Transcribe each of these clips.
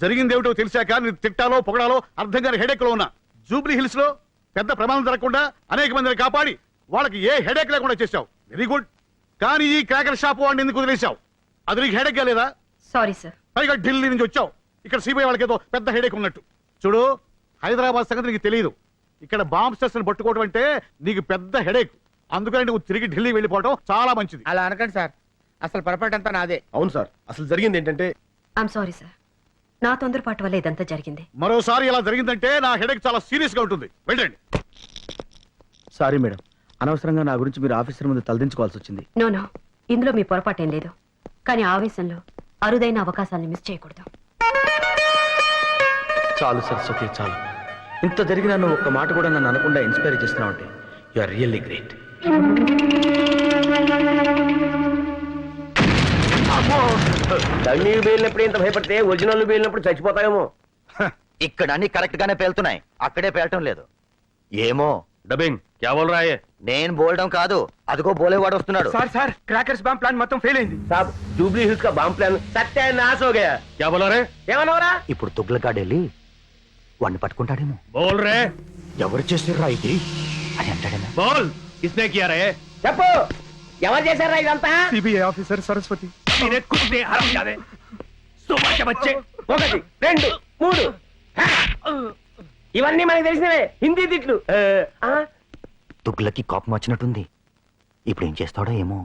జరిగిందేమిటో తెలిసాక నేను తిట్టాలో పొగడాలో అర్థం కాని హెడేక్ లో ఉన్నా. జూబ్లీ హిల్స్ లో పెద్ద ప్రమాదం జరగకుండా అనేక మందిని కాపాడి వాళ్ళకి ఏ హెడేక్ లేకుండా చేశావు. Very good. కానీ ఈ క్రాకర్ షాప్ వాడిని ఎందుకు వదిలేశావు? అది నీకు హెడేక్ లేదా? Sorry sir. పైగా ఢిల్లీ నుంచి వచ్చావు. ఇక్కడ సిబిఐ వాళ్ళకి ఏదో పెద్ద హెడేక్ ఉన్నట్టు. చూడు, హైదరాబాద్ సంగతి నీకు తెలియదు. ఇక్కడ బాంబ్ స్టేషన్ పట్టుకోవడం అంటే నీకు పెద్ద హెడేక్. అందుకని నువ్వు తిరిగి ఢిల్లీ వెళ్ళిపోవడం చాలా మంచిది. అలా అనకండి సార్, అసలు పొరపాటు అంతా నాదే. అవును సార్, అసలు జరిగింది ఏంటంటే ఐఎమ్ సారీ సార్. నా తొందరపాటు వల్ల ఇదంతా జరిగింది. మరోసారి ఇలా జరిగిందంటే నా హెడేక్ చాలా సీరియస్ గా ఉంటుంది. వెళ్ళండి. సారీ మేడం, అనవసరంగా నా గురించి మీరు ఆఫీసర్ ముందు తలదించుకోవాల్సి వచ్చింది. నో, ఇందులో మీ పొరపాటేం లేదు. కానీ ఆవేశంలో అరుదైన అవకాశాన్ని మిస్ చేయకూడదు. చాలు సరస్వతి, చాలు. ఇంత జరిగినా నువ్వు ఒక్క మాట కూడా నన్ను అనకుండా ఇన్స్పైర్ చేస్తున్నావు అంటే యు ఆర్ రియల్లీ గ్రేట్. డమ్మీలు పేలినప్పుడు ఇంత భయపడితే ఒరిజినల్ పేలినప్పుడు చచ్చిపోతాయేమో. ఇక్కడ అన్ని కరెక్ట్ గానే పేలుతున్నాయి, అక్కడే పేలటం లేదు. ఏమో డబ్బింగ్ క్యా బోల్ రहा है? నేను బోలడం కాదు, అదిగో బోలేవాడు వస్తున్నాడు. Sir sir, crackers bomb plan మొత్తం ఫెయిల్ అయింది. సాబ్, జూబ్లీ హిల్స్ కా బాంబ్ ప్లాన్ సత్యానాశ हो गया. क्या बोल रहे? ఏమన్నావురా? ఇప్పుడు తుగ్లకాడు వెళ్ళి వాడిని పట్టుకుంటాడేమో. बोल रहे? ఎవరు చేసిర్రా ఇది అని అంటాడేమో. बोल, किसने किया रे? చెప్పు, ఎవరు చేశారా ఇదంతా? CBI officer Saraswati. मेरे कुछ नहीं हराम जादे. सुबह के बच्चे. 1 2 3 ఇవన్నీ మనకి తెలిసినవే హిందీ తిట్లు. తుగ్లకి కోపం వచ్చినట్టుంది. ఇప్పుడు ఏం చేస్తాడో ఏమో.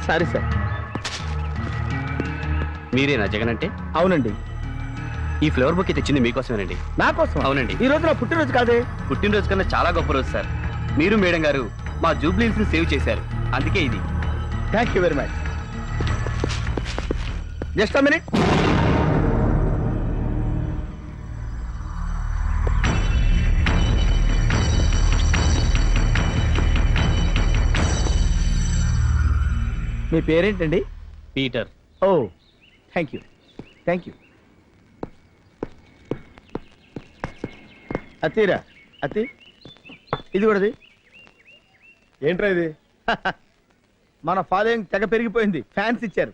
Sorry sir. మీరేనా జగన్ అంటే? అవునండి. ఈ ఫ్లేవర్ బుక్ తెచ్చింది మీకోసమేనండి. నా కోసం? అవునండి. ఈ రోజు నా పుట్టినరోజు కాదే. పుట్టినరోజు కన్నా చాలా గొప్ప రోజు సార్. మీరు మేడం గారు మా జూబ్లీ హిల్స్ ని సేవ్ చేశారు, అందుకే ఇది. Thank you very much. Just a minute. మీ పేరేంటండి? పీటర్. ఓ, thank you thank you. Athira అతి, ఇది కూడాది. ఏంట్రా ఇది? మన ఫాలోయింగ్ తెగ పెరిగిపోయింది, ఫ్యాన్స్ ఇచ్చారు.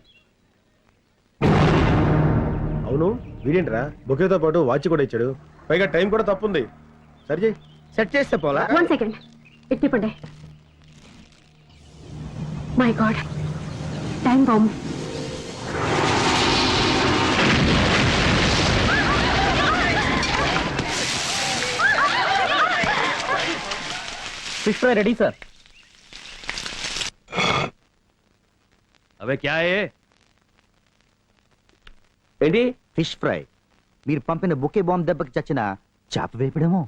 అవును, వీడేంట్రా బొకేతో పాటు వాచ్ కూడా ఇచ్చాడు, పైగా టైం కూడా తప్పుంది. సరి చేయి. సెట్ చేస్తే పోలా. 1 సెకండ్, ఇట్టిపండి. My god, time bomb. Fish fry ready sir. అబే క్యా హై? ఏంటి? Fish fry. మీరు పంపిన బుకే బాంబ్ దెబ్బకి చచ్చిన చేప వేపడేమో.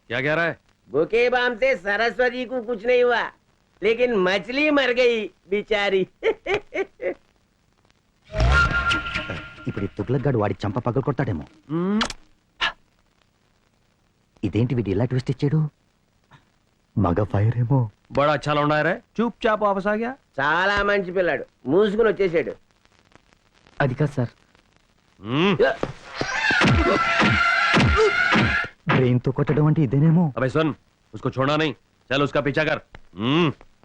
क्या कह रहा है? बुके बाम से सरस्वती को कुछ नहीं हुआ, लेकिन मछली मर गई बेचारी. ఇప్పుడు తుగ్లక్గాడు వాడి చంప పగలు కొడతాడేమో. ఇదేంటి వీడు ఇలా ట్విస్ట్ ఇచ్చాడు? మగ ఫైర్ ఏమో. बड़ा अच्छा लौंडा है रे, चुपचाप वापस आ गया. చాలా మంచి పిల్లాడు, మూసుకుని వచ్చేసాడు. అది కాదు సార్. బ్రెయిన్ తో కొట్టడం అంటే ఇదేనేమో. अबे सुन, उसको छोड़ना नहीं, चल उसका पीछा कर.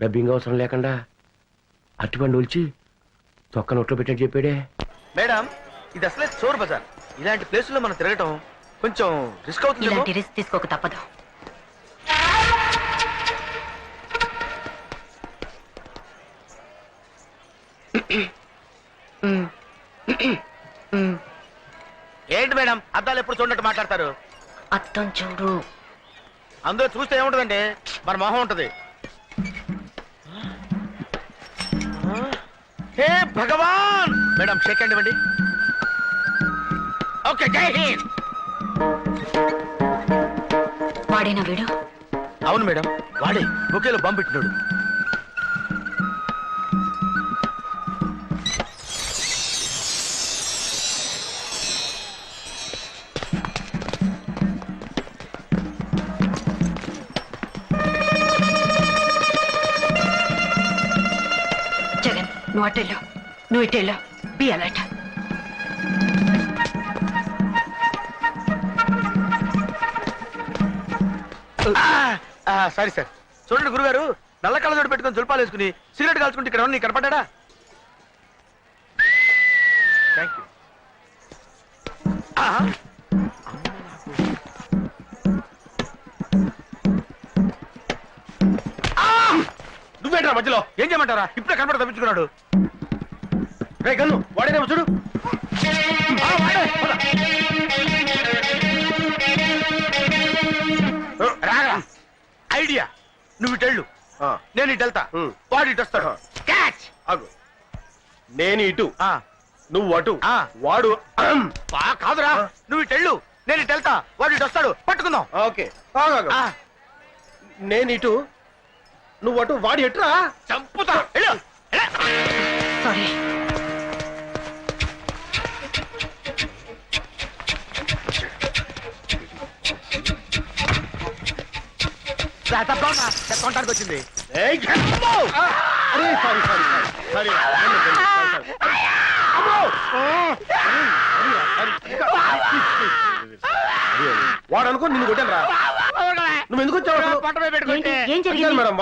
డబ్బింగ్ అవసరం లేకుండా అట్టుపండు ఉల్చి తొక్క నోట్లో పెట్టాడు చెప్పాడే. మేడం, ఇది అసలే చోర్ బజార్. ఇలాంటి ప్లేసుల్లో మనం తిరగటం కొంచెం రిస్క్ అవుతుంది. ఇలాంటి రిస్క్ తీసుకోక తప్పదు. ఏంటి మేడం, అద్దాలు ఎప్పుడు చూడట్టు మాట్లాడతారు? అర్థం చూడు. అందులో చూస్తే ఏముంటదండి, మన మొహం ఉంటది. హే భగవాన్. మేడం షేక్ హ్యాండ్ ఇవ్వండి. ఓకే, జై హింద్. వాడేనా వీడు? అవును మేడం, వాడే బొకేలో బాంబు పెట్టినాడు. జగన్, నువ్వు అటెళ్ళు, నువ్వు ఇటెళ్ళు. Be alert. Sorry sir. చూడండి గురుగారు, నల్ల కళ్ళజోడు పెట్టుకొని తులపాలు వేసుకుని సిగరెట్ కాల్చుకుంటే ఇక్కడ నీకు కనపడ్డా? Thank you. నువ్వేంట్రా మధ్యలో? ఏం చేయమంటారా? ఇప్పుడే కనపడ తప్పించుకున్నాడు. రే గన్ను, వాడేనేమో చూడు. వాడే, పద. రాగా ఐడియా, నువ్వు ఇటెళ్ళు, నేను ఇటు వెళ్తా, వాడు ఇటు వస్తాడు. క్యాచ్. ఆగు. నేను ఇటు, నువ్వు అటు, వాడు కాదురా, నువ్వు ఇటెళ్ళు, నేను ఇటు వెళ్తా, వాడు ఇటు వస్తాడు. పట్టుకుందాం. ఓకే. నేను ఇటు, నువ్వు అటు, వాడు ఎటురా? చంపుతా. వెళ్ళు. సారీ. తప్పడానికి వచ్చింది. అరే సారీ సారీ సారీ వాడు అనుకో నిన్ను కొట్టాను రా. నువ్వు ఎందుకు వచ్చావు? ఏంటి? ఏం జరిగింది? మేడం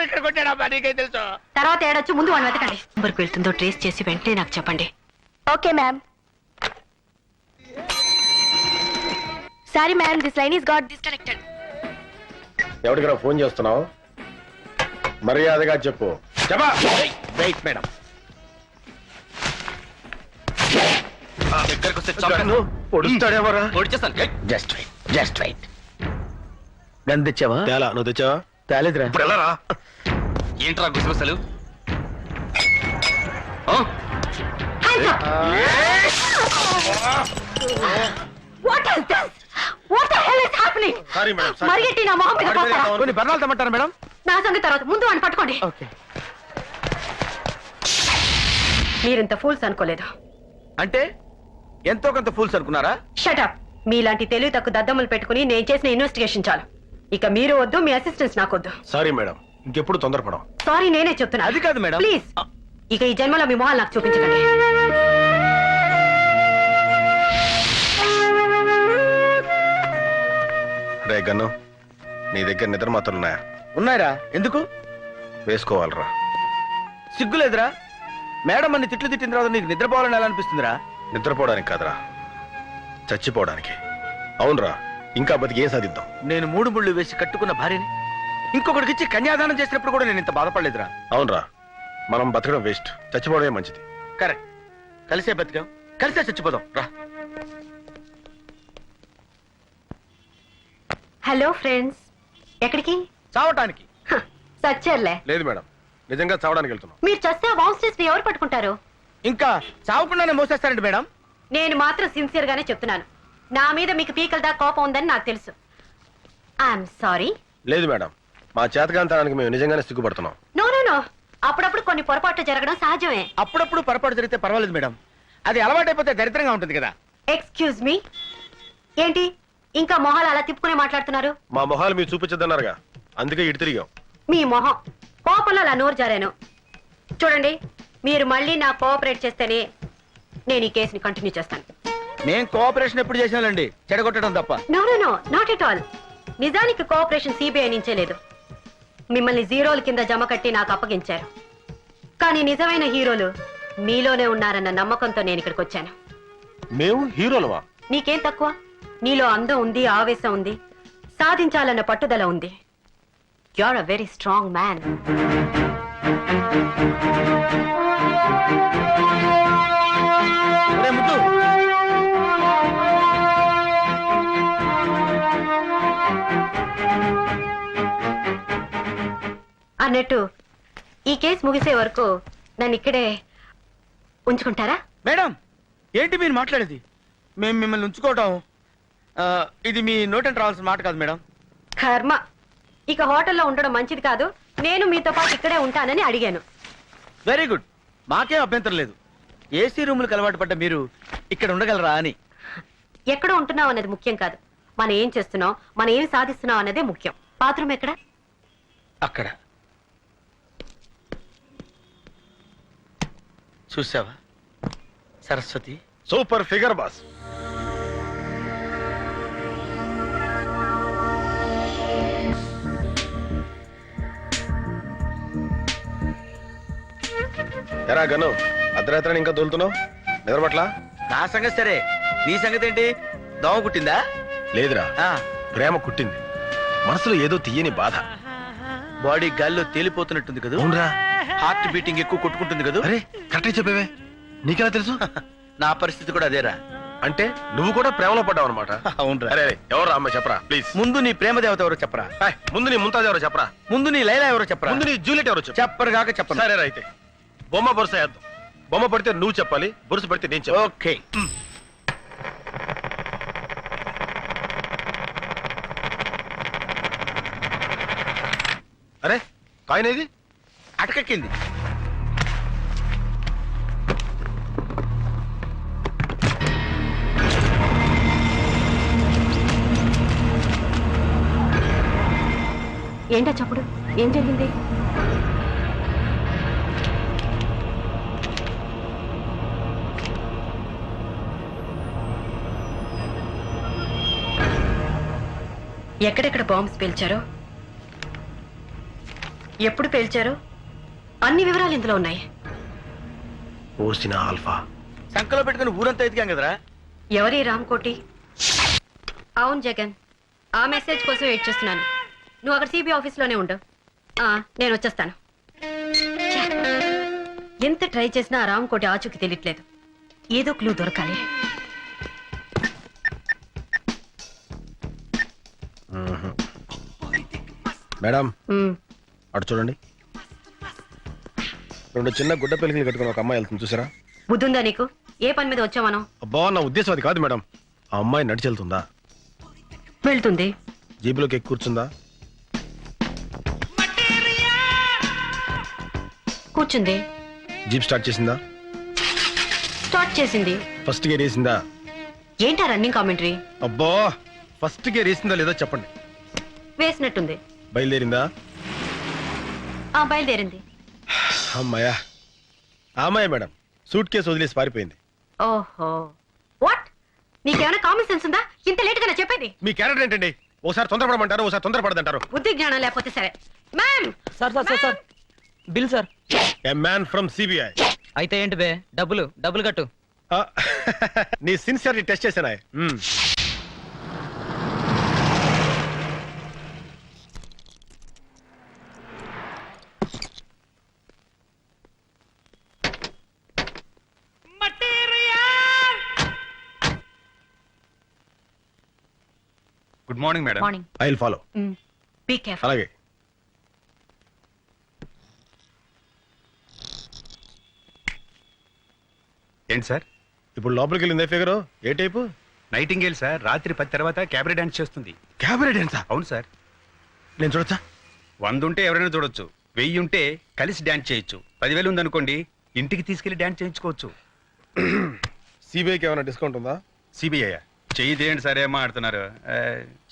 ఇక్కడ కొట్టాడా నీకేం తెలుసు? తర్వాత ఏడొచ్చు, ముందు వాడిని వెతకండి. ఎవరికి వెళ్తుందో ట్రేస్ చేసి వెంటనే నాకు చెప్పండి. Okay ma'am. Sorry ma'am, this line is got disconnected. ఎవరికైనా ఫోన్ చేస్తున్నావు? మర్యాదగా చెప్పు. చెప్పా. Wait madam. దగ్గరకు వస్తే చంపేస్తాను. పొడుస్తాడేమోరా. పొడిచేస్తాను. Just wait, just wait. Gun తెచ్చావా? తేలా, నువ్వు తెచ్చావా? తేలేదురా. ఇప్పుడు ఎలా రా? ఏంట్రా గుసగుసలు? What is this? What the hell is happening? Sorry madam, sorry. మరిగెట్టి నా మొహం మీద పోస్తారా? కొన్ని బర్ణాలు తెమ్మంటారా మేడం? నా సంగతి తర్వాత, ముందు వాడిని పట్టుకోండి. ఓకే. మీరింత ఫూల్స్ అనుకోలేదు. అంటే ఎంతో కొంత ఫూల్స్ అనుకున్నారా? షటప్. మీలాంటి తెలివి తక్కువ దద్దమ్మలు పెట్టుకుని నేను చేసిన ఇన్వెస్టిగేషన్ చాలు. ఇక మీరు వద్దు, మీ అసిస్టెంట్స్ నాకొద్దు. సారీ మేడం, ఇంకెప్పుడు తొందరపడం. సారీ, నేనే చెప్తున్నా. అది కాదు మేడం. ప్లీజ్, ఇక ఈ జన్మలో మీ మొహాలు నాకు చూపించకండి. రే గన్ను, నీ దగ్గర నిద్ర మాత్రలు ఉన్నాయా? ఉన్నాయిరా. ఎందుకు? వేసుకోవాలరా. సిగ్గులేదురా? మేడం అన్ని తిట్లు తిట్టిన తర్వాత నీకు నిద్రపోవాలని ఎలా అనిపిస్తుందిరా? నిద్రపోవడానికి కాదురా, చచ్చిపోవడానికి. అవునరా, ఇంకా బతికి ఏం సాధిద్దాం? నేను 3 ముళ్ళు వేసి కట్టుకున్న భార్యని ఇంకొకటికి ఇచ్చి కన్యాదానం చేసినప్పుడు కూడా నేను ఇంత బాధపడలేదురా. అవునరా, మనం బతకడం వేస్ట్, చచ్చిపోవడమే మంచిది. కరెక్ట్. కలిసే బతికాం, కలిసే చచ్చిపోదాం. రా. Hello friends. ఎక్కడికి? చావటానికి. సచ్చేర్లే. లేదు మేడం, నిజంగా చావడానికి వెళ్తున్నాం. మీరు చస్తే వాన్స్టేస్ ఎవరు పట్టుకుంటారు? ఇంకా చావకుండానే మోసేస్తారండి మేడం. నేను మాత్రం సిన్సియర్ గానే చెప్తున్నాను. నా మీద మీకు పీకల దాకా కోపం ఉందని నాకు తెలుసు. I'm sorry. లేదు మేడం, మా చేతకాంతానికి మేము నిజంగానే సిగ్గుపడుతున్నాం. నో నో నో, అప్పుడప్పుడు కొన్ని పొరపాట్లు జరగడం సహజమే. అప్పుడప్పుడు పొరపాటు జరిగితే పర్వాలేదు మేడం, అది అలవాటైపోతే దరిద్రంగా ఉంటుంది కదా. ఎక్స్క్యూజ్ మీ, ఏంటి ఇంకా మొహాలు అలా తిప్పుకునే మాట్లాడుతున్నారు? మా మొహాలు మీరు చూపించద్దన్నారుగా, అందుకే ఇటు తిరిగాం. మీ మొహం కోపంలో అలా నోరు జారాను. చూడండి, మీరు మళ్ళీ నా కోఆపరేట్ చేస్తేనే నేను ఈ కేసుని కంటిన్యూ చేస్తాను. నేను కోఆపరేషన్ ఎప్పుడు చేసినానండి, చెడగొట్టడం తప్ప. No no no, not at all. నిజానికి కోఆపరేషన్ సిబిఐ నుంచే లేదు. మిమ్మల్ని జీరోల కింద జమ కట్టి నాకు అప్పగించారు. కానీ నిజమైన హీరోలు మీలోనే ఉన్నారన్న నమ్మకంతో నేను ఇక్కడికి వచ్చాను. మేము హీరోలవా? నీకేం తక్కువ? నీలో అందం ఉంది, ఆవేశం ఉంది, సాధించాలన్న పట్టుదల ఉంది. You are a very strong man. ముద్దు, అన్నట్టు ఈ కేసు ముగిసే వరకు నన్ను ఇక్కడే ఉంచుకుంటారా? మేడం ఏంటి మీరు మాట్లాడేది? మేము మిమ్మల్ని ఉంచుకోవటం ఇది మీ నోటంటే రావాల్సిన మాట కాదు మేడం. కర్మ. ఇక హోటల్లో ఉండడం మంచిది కాదు. నేను మీతో పాటు ఇక్కడే ఉంటానని అడిగాను. వెరీ గుడ్, మాకేం అభ్యంతరం లేదు. ఏసీ రూములకు అలవాటు పడ్డ మీరు ఇక్కడ ఉండగలరా అని. ఎక్కడ ఉంటున్నావు అన్నది ముఖ్యం కాదు, మనం ఏం చేస్తున్నాం, మనం ఏం సాధిస్తున్నాం అన్నదే ముఖ్యం. బాత్రూమ్ ఎక్కడ? అక్కడ. చూసావా సరస్వతి? Super figure boss. ఎరా గను అర్ధరాత్రి ఇంకా దొలుతున్నావు నిద్రపట్ల నా సంగతి సరే, నీ సంగతి ఏంటి? దోమ కుట్టిందా? లేదురా ఆ, ప్రేమ కుట్టింది. మనసులో ఏదో తీయని బాధ. బాడీ గాల్లో తేలిపోతున్నట్టుంది కదా. అవునరా. హార్ట్ బీటింగ్ ఎక్కువ కొట్టుకుంటుంది కదా. అరే కరెక్ట్ చెప్పేవే, నీకెలా తెలుసు? నా పరిస్థితి కూడా అదేరా. అంటే నువ్వు కూడా ప్రేమలో పడ్డావు అనమాట. అవునరా. అరే ఎవరు అమ్మ చెప్పరా ప్లీజ్. ముందు నీ ప్రేమ దేవత ఎవరో చెప్పరా. ముందు నీ ముంతాజ్ ఎవరో చెప్పరా. ముందు నీ లైలా ఎవరో చెప్పరా. ముందు నీ జూలియట్ ఎవరో చెప్పు. చెప్పరు కాక చెప్పను. సరే అయితే బొమ్మ బొరుస వేద్దాం. బొమ్మ పడితే నువ్వు చెప్పాలి, బొరుసు పడితే నేను చెప్పాలి. ఓకే. అరే కాయిన్ ఏది? అటకెక్కింది. ఏంటా చప్పుడు? ఏం జరిగింది? ఎక్కడెక్కడ బాంబ్స్ పేల్చారో, ఎప్పుడు పేల్చారో అన్ని వివరాలు ఇందులో ఉన్నాయి. ఓసిన ఆల్ఫా. సంకలో పెట్టుకుని ఊరంతా ఎదిగాం కదరా. ఎవరి రామ్కోటి? అవును జగన్, ఆ మెసేజ్ కోసం వెయిట్ చేస్తున్నాను. నువ్వు అక్కడ సిబిఐ ఆఫీస్లోనే ఉండు. నేను వచ్చేస్తాను. ఛే, ఎంత ట్రై చేసినా ఆ రామ్కోటి ఆచూకి తెలియట్లేదు. ఏదో క్లూ దొరకాలి. మేడం ఉమ్, అటు చూడండి. రెండు చిన్న గుడ్డ పెలికలు కట్టుకుని ఒక అమ్మాయి వెళ్తుంది చూసారా? బుద్ధుందా నీకు? ఏ పని మీద వచ్చావనో? అబ్బా నా ఉద్దేశం అది కాదు మేడం. ఆ అమ్మాయి నడిచి వెళ్తుందా? వెళ్తుంది. జీబులోకి ఎక్కి కూర్చుందా? కూర్చుంది. జీప్ స్టార్ట్ చేసిందా? స్టార్ట్ చేసింది. ఫస్ట్ గేర్ వేసిందా? ఏంటా రన్నింగ్ కామెంటరీ? అబ్బా ఫస్ట్ గేర్ వేసిందా లేదో చెప్పండి. వేసినట్టుంది. బయలుదేరిందా? బయలుదేరింది. అమ్మాయా, ఆ అమ్మాయి మేడం సూట్ కేసు వదిలేసి పారిపోయింది. ఓహో, వాట్? నీకేమైనా కామన్ సెన్స్ ఉందా? ఇంత లేట్ గా చెప్పేది? మీ క్యారెక్టర్ ఏంటండి? ఓసారి తొందరపడమంటారు, ఓసారి తొందరపడదంటారు. బుద్ధి జ్ఞానం లేకపోతే సరే. Ma'am, sir sir sir sir bill sir. A man from CBI. అయితే ఏంటి బే? డబ్బులు కట్టు. నీ సిన్సియర్ని టెస్ట్ చేశానా? Good morning madam. Morning. I will follow. Be careful. అలాగే. ఏంటి సార్? ఇప్పుడు లోపలికి వెళ్ళిందే ఫిగర్ ఏ టైపు? Nightingale sir. రాత్రి 10 తర్వాత క్యాబరే డాన్స్ చేస్తుంది. క్యాబరే డాన్సా? అవును సార్. నేను చూడొచ్చా? 100 ఉంటే ఎవరైనా చూడొచ్చు, 1000 ఉంటే కలిసి డాన్స్ చేయొచ్చు, 10,000 ఉందనుకోండి ఇంటికి తీసుకెళ్లి డాన్స్ చేయించుకోవచ్చు. సిబిఐకి ఏమైనా డిస్కౌంట్ ఉందా? సిబిఐ చెయ్యి తీయండి సార్, ఏం మాట్లాడుతున్నారు?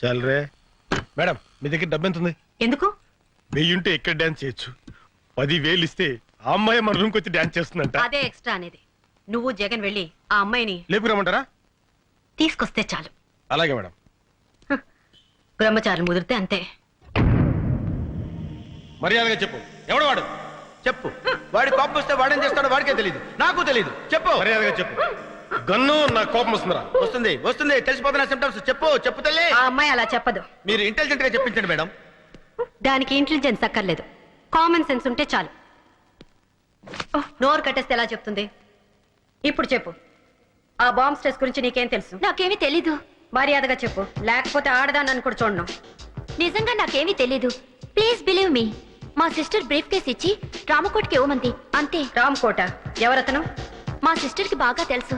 చాలరే. మేడం మీ దగ్గర డబ్బు ఎంత ఉంది? ఎందుకు? 1000 ఉంటే ఎక్కడ డాన్స్ చేయొచ్చు, 10,000 ఇస్తే ఆ అమ్మాయి మన రూమ్కి వచ్చి డాన్స్ చేస్తుందంట. అదే ఎక్స్ట్రా అనేది. నువ్వు జగన్ వెళ్ళి ఆ అమ్మాయిని లేపుకురమ్మంటారా? తీసుకొస్తే చాలు. అలాగే మేడం. బ్రహ్మచారులు ముదిరితే అంతే. మర్యాదగా చెప్పు, ఎవడు వాడు? చెప్పు. వాడి కోపం వస్తే వాడేం చేస్తాడో వాడికే తెలియదు, నాకు తెలియదు. చెప్పు. మర్యాదగా చెప్పు. గన్ను నా కోపం వస్తుందిరా. వస్తుంది వస్తుంది, తెలిసిపోతున్న సిమ్టమ్స్. చెప్పు చెప్పు తల్లి. ఆ అమ్మాయి అలా చెప్పదు. మీరు ఇంటెలిజెంట్ గా చెప్పించండి మేడం. దానికి ఇంటెలిజెన్స్ అక్కర్లేదు, కామన్ సెన్స్ ఉంటే చాలు. నోరు కట్టేస్తే ఎలా చెప్తుంది? ఇప్పుడు చెప్పు, ఆ బాంబ్ స్ట్రెస్ గురించి నీకేం తెలుసు? నాకేమీ తెలీదు. మర్యాదగా చెప్పు, లేకపోతే ఆడదాన్ని కూడా చూడను. నిజంగా నాకేమీ తెలీదు. Please believe me. మా సిస్టర్ బ్రీఫ్ కేస్ ఇచ్చి రామకోట్కి ఇవ్వమంది అంతే. రామ్కోట ఎవరతను? మా సిస్టర్ కి బాగా తెలుసు.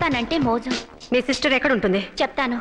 తనంటే మోజు. మీ సిస్టర్ ఎక్కడ ఉంటుంది? చెప్తాను.